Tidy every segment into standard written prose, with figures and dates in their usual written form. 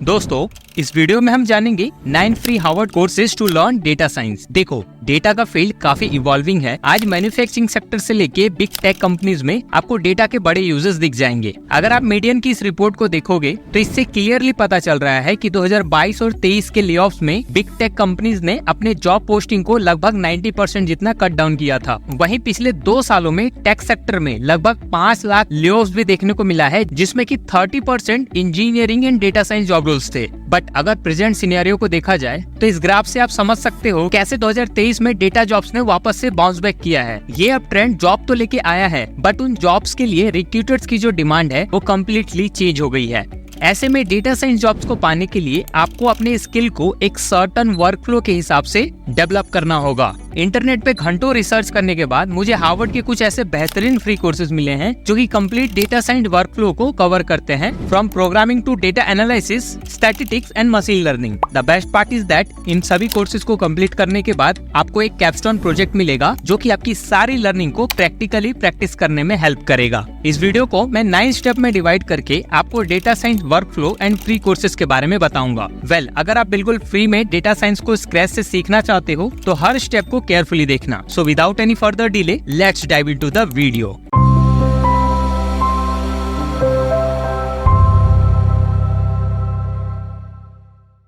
दोस्तों इस वीडियो में हम जानेंगे 9 free Harvard courses to learn data science. देखो, डेटा का फील्ड काफी इवॉल्विंग है। आज मैन्युफैक्चरिंग सेक्टर से लेके बिग टेक कंपनीज में आपको डेटा के बड़े यूजेस दिख जाएंगे। अगर आप मीडियन की इस रिपोर्ट को देखोगे तो इससे क्लियरली पता चल रहा है कि 2022 और 23 के लेऑफ्स में बिग टेक कंपनीज ने अपने जॉब पोस्टिंग को लगभग 90% जितना कट डाउन किया था। वहीं पिछले 2 सालों में टेक सेक्टर में लगभग 5 लाख लेऑफ्स भी देखने को मिला है, जिसमें कि 30% engineering and data science job roles थे। बट अगर प्रेजेंट सिनेरियो को देखा जाए तो इस ग्राफ से आप समझ सकते हो कैसे 2023 में डेटा जॉब्स ने वापस से बाउंस बैक किया है। ये अब ट्रेंड जॉब तो लेके आया है, बट उन जॉब्स के लिए रिक्रूटर्स की जो डिमांड है वो कम्प्लीटली चेंज हो गई है। ऐसे में डेटा साइंस जॉब्स को पाने के लिए आपको अपने स्किल को एक सर्टेन वर्कफ्लो के हिसाब से डेवलप करना होगा। इंटरनेट पे घंटों रिसर्च करने के बाद मुझे हार्वर्ड के कुछ ऐसे बेहतरीन फ्री कोर्सेज मिले हैं जो कि कंप्लीट डेटा साइंस वर्कफ्लो को कवर करते हैं, from programming to data analysis, statistics and machine learning. The best part is that in सभी कोर्सेज को कंप्लीट करने के बाद आपको एक कैपस्टोन प्रोजेक्ट मिलेगा जो कि आपकी सारी लर्निंग को प्रैक्टिकली प्रैक्टिस करने में हेल्प करेगा। इस वीडियो को मैं 9 स्टेप में डिवाइड करके आपको data science workflow and free courses के बारे में बताऊंगा। अगर आप बिल्कुल फ्री में डेटा साइंस को स्क्रैच से सीखना चाहते हो तो हर स्टेप को केयरफुली देखना। So without any further delay, let's dive into the video.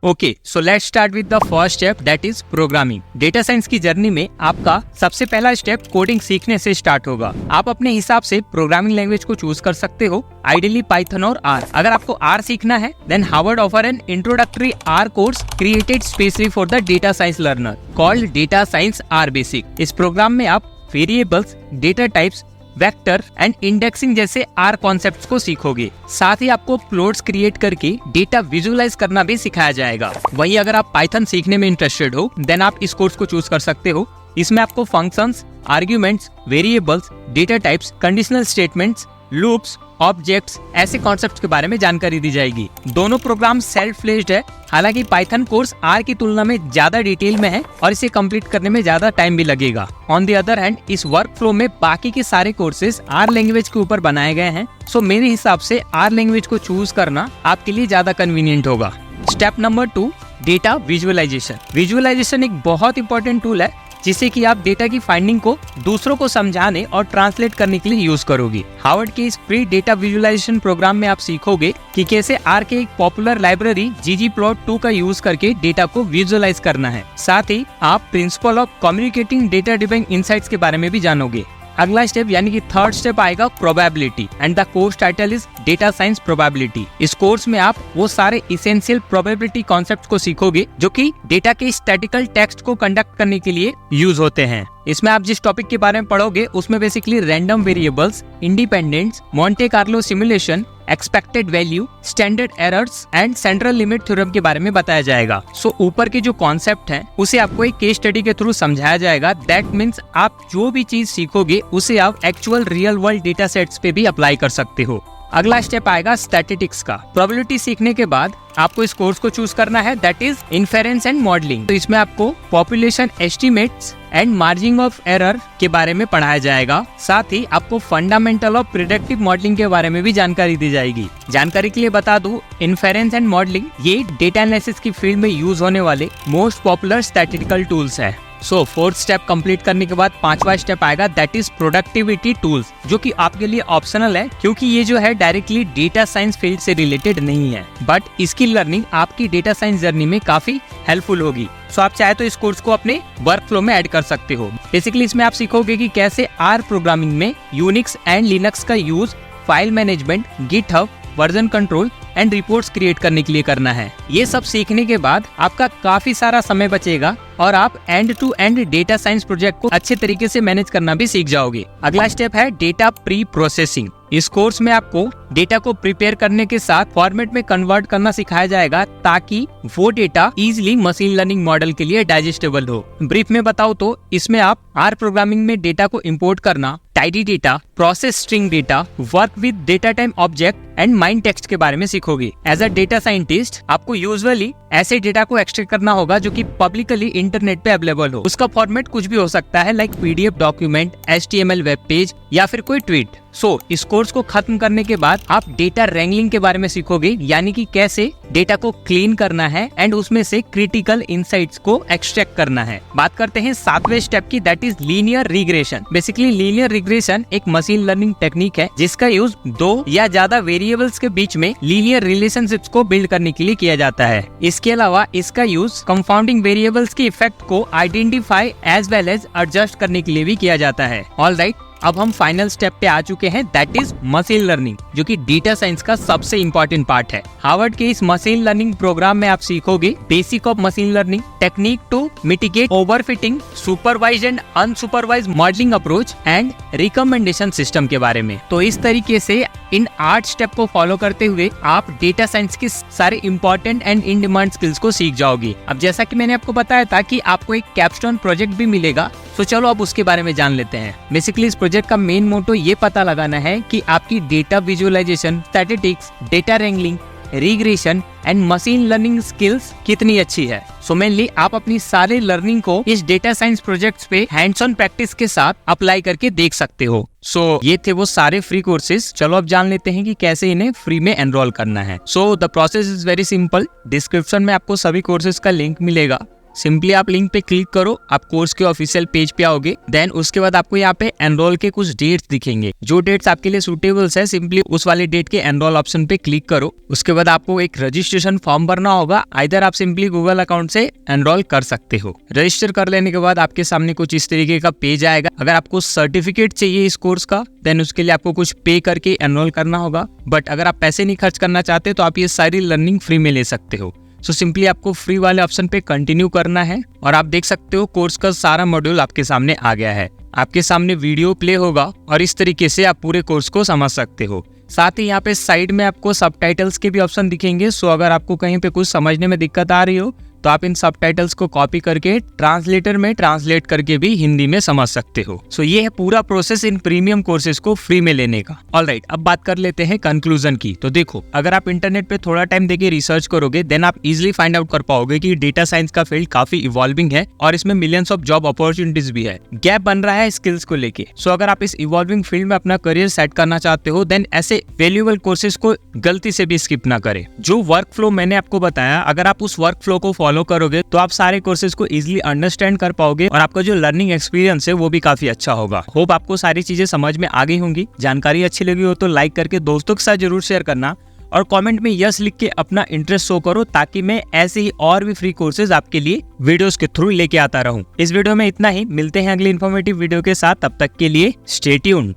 Okay, so let's start with the first step, that is programming. Data science की जर्नी में आपका सबसे पहला स्टेप कोडिंग सीखने से स्टार्ट होगा। आप अपने हिसाब से प्रोग्रामिंग लैंग्वेज को चूज कर सकते हो, आइडियली पाइथन और आर। अगर आपको आर सीखना है then Harvard offer an introductory R course created specially for the data science learner called data science R basic. इस प्रोग्राम में आप variables, data types, vector and indexing जैसे आर कॉन्सेप्ट्स को सीखोगे। साथ ही आपको प्लॉट्स क्रिएट करके डेटा विजुअलाइज करना भी सिखाया जाएगा। वहीं अगर आप पाइथन सीखने में इंटरेस्टेड हो देन आप इस कोर्स को चूज कर सकते हो। इसमें आपको functions, arguments, variables, data types, conditional statements, loops, objects ऐसे कॉन्सेप्ट्स के बारे में जानकारी दी जाएगी। दोनों प्रोग्राम सेल्फ फ्लेज्ड है। हालांकि पाइथन कोर्स आर की तुलना में ज्यादा डिटेल में है और इसे कंप्लीट करने में ज्यादा टाइम भी लगेगा। ऑन द अदर हैंड इस वर्क फ्लो में बाकी के सारे कोर्सेज आर लैंग्वेज के ऊपर बनाए गए हैं। सो मेरे हिसाब से आर लैंग्वेज को चूज करना आपके लिए ज्यादा कन्वीनियंट होगा। Step number 2, data visualization. Visualization एक बहुत इंपॉर्टेंट टूल है जिससे कि आप डेटा की फाइंडिंग को दूसरों को समझाने और ट्रांसलेट करने के लिए यूज करोगे। हार्वर्ड के इस फ्री डेटा विजुअलाइजेशन प्रोग्राम में आप सीखोगे कि कैसे आर के एक पॉपुलर लाइब्रेरी ggplot2 का यूज करके डेटा को विजुअलाइज करना है। साथ ही आप principle of communicating data driven insights के बारे में भी जानोगे। अगला स्टेप यानी कि थर्ड स्टेप आएगा probability and the course title is data science probability. इस कोर्स में आप वो सारे इसेंशियल प्रोबेबिलिटी कॉन्सेप्ट्स को सीखोगे जो कि डेटा के स्टैटिकल टेक्स्ट को कंडक्ट करने के लिए यूज होते हैं। इसमें आप जिस टॉपिक के बारे में पढ़ोगे उसमें basically random variables, independence, Monte Carlo simulation, expected value, standard errors and central limit theorem के बारे में बताया जाएगा। सो ऊपर के जो कॉन्सेप्ट हैं उसे आपको एक केस स्टडी के थ्रू समझाया जाएगा। दैट मीन्स आप जो भी चीज सीखोगे उसे आप actual real world data sets पे भी अप्लाई कर सकते हो। अगला स्टेप आएगा स्टैटिस्टिक्स का। प्रोबेबिलिटी सीखने के बाद आपको इस कोर्स को चूज करना है, that is inference and modelling. तो इसमें आपको population estimates and margin of error के बारे में पढ़ाया जाएगा। साथ ही आपको फंडामेंटल ऑफ प्रेडिक्टिव मॉडलिंग के बारे में भी जानकारी दी जाएगी। जानकारी के लिए बता दूं, इन्फेरेंस एंड मॉडलिंग ये डेटा एनालिसिस की फील्ड में यूज होने वाले मोस्ट पॉपुलर स्टैटिस्टिकल टूल्स है। सो फोर्थ स्टेप कंप्लीट करने के बाद 5वां स्टेप आएगा, दैट इज प्रोडक्टिविटी टूल्स, जो कि आपके लिए ऑप्शनल है क्योंकि ये जो है डायरेक्टली डेटा साइंस फील्ड से रिलेटेड नहीं है, बट इसकी लर्निंग आपकी डेटा साइंस जर्नी में काफी हेल्पफुल होगी। सो आप चाहे तो इस कोर्स को अपने वर्क फ्लो में ऐड कर सकते हो। बेसिकली इसमें आप सीखोगे कि कैसे आर प्रोग्रामिंग में यूनिक्स एंड लिनक्स का use file management, GitHub, version control and reports create करने के लिए करना है। ये सब सीखने के बाद आपका काफी सारा समय बचेगा और आप end to end data science project को अच्छे तरीके से मैनेज करना भी सीख जाओगे। अगला स्टेप है डेटा प्री प्रोसेसिंग। इस कोर्स में आपको डेटा को प्रिपेयर करने के साथ फॉर्मेट में कन्वर्ट करना सिखाया जाएगा ताकि वो data easily machine learning model के लिए डाइजेस्टेबल हो। ब्रीफ में बताओ तो इसमें आप आर प्रोग्रामिंग में डेटा को इंपोर्ट करना, tidy data, process string data, work with data type object and mine text के बारे में सीखोगे। एज अ डेटा साइंटिस्ट आपको यूजुअली ऐसे डेटा को एक्सट्रैक्ट करना होगा जो कि पब्लिकली इंटरनेट पे अवेलेबल हो। उसका फॉर्मेट कुछ भी हो सकता है, like PDF document, HTML web page या फिर कोई ट्वीट। सो इस कोर्स को खत्म करने के बाद आप डेटा रैंगलिंग के बारे में सीखोगे, यानी कि कैसे डेटा को क्लीन करना है एंड उसमें से क्रिटिकल इनसाइट्स को एक्सट्रैक्ट करना है। बात करते हैं 7वें स्टेप की, that is linear regression. Basically linear regression एक मशीन लर्निंग टेक्निक है जिसका यूज दो या ज्यादा वेरिएबल्स के बीच में लीनियर रिलेशनशिप्स को बिल्ड करने के लिए किया जाता है। इसके अलावा इसका यूज कंपाउंडिंग वेरिएबल्स के इफेक्ट को identify as well as adjust करने के लिए भी किया जाता है। ऑलराइट, अब हम फाइनल स्टेप पे आ चुके हैं, दैट इज मशीन लर्निंग, जो कि डेटा साइंस का सबसे इंपॉर्टेंट पार्ट है। हार्वर्ड के इस मशीन लर्निंग प्रोग्राम में आप सीखोगे basic of machine learning, technique to mitigate overfitting, supervised and unsupervised modelling approach and recommendation system के बारे में। तो इस तरीके से इन 8 स्टेप को फॉलो करते हुए आप डेटा साइंस के सारे important and in demand skills को सीख जाओगे। अब जैसा कि मैंने आपको बताया था कि आपको एक कैपस्टोन प्रोजेक्ट भी मिलेगा, तो चलो अब उसके बारे में जान लेते हैं। बेसिकली इस प्रोजेक्ट का मेन मोटो ये पता लगाना है कि आपकी data visualization, statistics, data wrangling, regression and machine learning skills कितनी अच्छी है। सो मेनली आप अपनी सारे लर्निंग को इस डेटा साइंस प्रोजेक्ट्स पे हैंड्स ऑन प्रैक्टिस के साथ अप्लाई करके देख सकते हो। सो ये थे वो सारे फ्री कोर्सेज। चलो अब जान लेते हैं कि कैसे इन्हें फ्री में एनरोल करना है। So the process is very simple. Description में आपको सभी कोर्सेज का लिंक मिलेगा। सिंपली आप लिंक पे क्लिक करो, आप कोर्स के ऑफिशियल पेज पे आओगे। देन उसके बाद आपको यहाँ पे एनरोल के कुछ डेट्स दिखेंगे। जो डेट्स आपके लिए सुटेबल्स है, सिंपली उस वाले डेट के एनरोल ऑप्शन पे क्लिक करो। उसके बाद आपको एक रजिस्ट्रेशन फॉर्म भरना होगा। आइदर आप सिंपली गूगल अकाउंट से एनरोल कर सकते हो। रजिस्टर कर लेने के बाद आपके सामने कुछ इस तरीके का पेज आएगा। अगर आपको सर्टिफिकेट चाहिए इस कोर्स का, देन उसके लिए आपको कुछ पे करके एनरोल करना होगा। बट अगर आप पैसे नहीं खर्च करना चाहते तो आप ये सारी लर्निंग फ्री में ले सकते हो। सो सिंपली आपको फ्री वाले ऑप्शन पे कंटिन्यू करना है और आप देख सकते हो कोर्स का सारा मॉड्यूल आपके सामने आ गया है। आपके सामने वीडियो प्ले होगा और इस तरीके से आप पूरे कोर्स को समझ सकते हो। साथ ही यहाँ पे साइड में आपको सबटाइटल्स के भी ऑप्शन दिखेंगे। सो अगर आपको कहीं पे कुछ समझने में दिक्कत आ रही हो तो आप इन सबटाइटल्स को कॉपी करके ट्रांसलेटर में ट्रांसलेट करके भी हिंदी में समझ सकते हो। सो ये है पूरा प्रोसेस इन प्रीमियम कोर्सेज को फ्री में लेने का। ऑलराइट, अब बात कर लेते हैं कंक्लूजन की। तो देखो, अगर आप इंटरनेट पे थोड़ा टाइम देके रिसर्च करोगे, देन आप इजिली फाइंड आउट कर पाओगे कि डेटा साइंस का फील्ड काफी इवॉल्विंग है और इसमें मिलियंस ऑफ जॉब अपॉर्चुनिटीज भी है। गैप बन रहा है स्किल्स को लेके। सो अगर आप इस इवॉल्विंग फील्ड में अपना करियर सेट करना चाहते हो, देन ऐसे वैल्यूएबल कोर्सेज को गलती से भी स्किप ना करें। जो वर्क फ्लो मैंने आपको बताया, अगर आप उस वर्क फ्लो को फॉलो करोगे तो आप सारे कोर्सेज को इजीली अंडरस्टैंड कर पाओगे और आपका जो लर्निंग एक्सपीरियंस है वो भी काफी अच्छा होगा। होप आपको सारी चीजें समझ में आ गई होंगी। जानकारी अच्छी लगी हो तो लाइक करके दोस्तों के साथ जरूर शेयर करना और कमेंट में यस लिख के अपना इंटरेस्ट शो करो, ताकि मैं ऐसे ही और भी फ्री कोर्सेज आपके लिए वीडियोस के थ्रू लेके आता रहूं। इस वीडियो में इतना ही। मिलते हैं अगली इन्फॉर्मेटिव वीडियो के साथ। तब तक के लिए स्टे ट्यून्ड।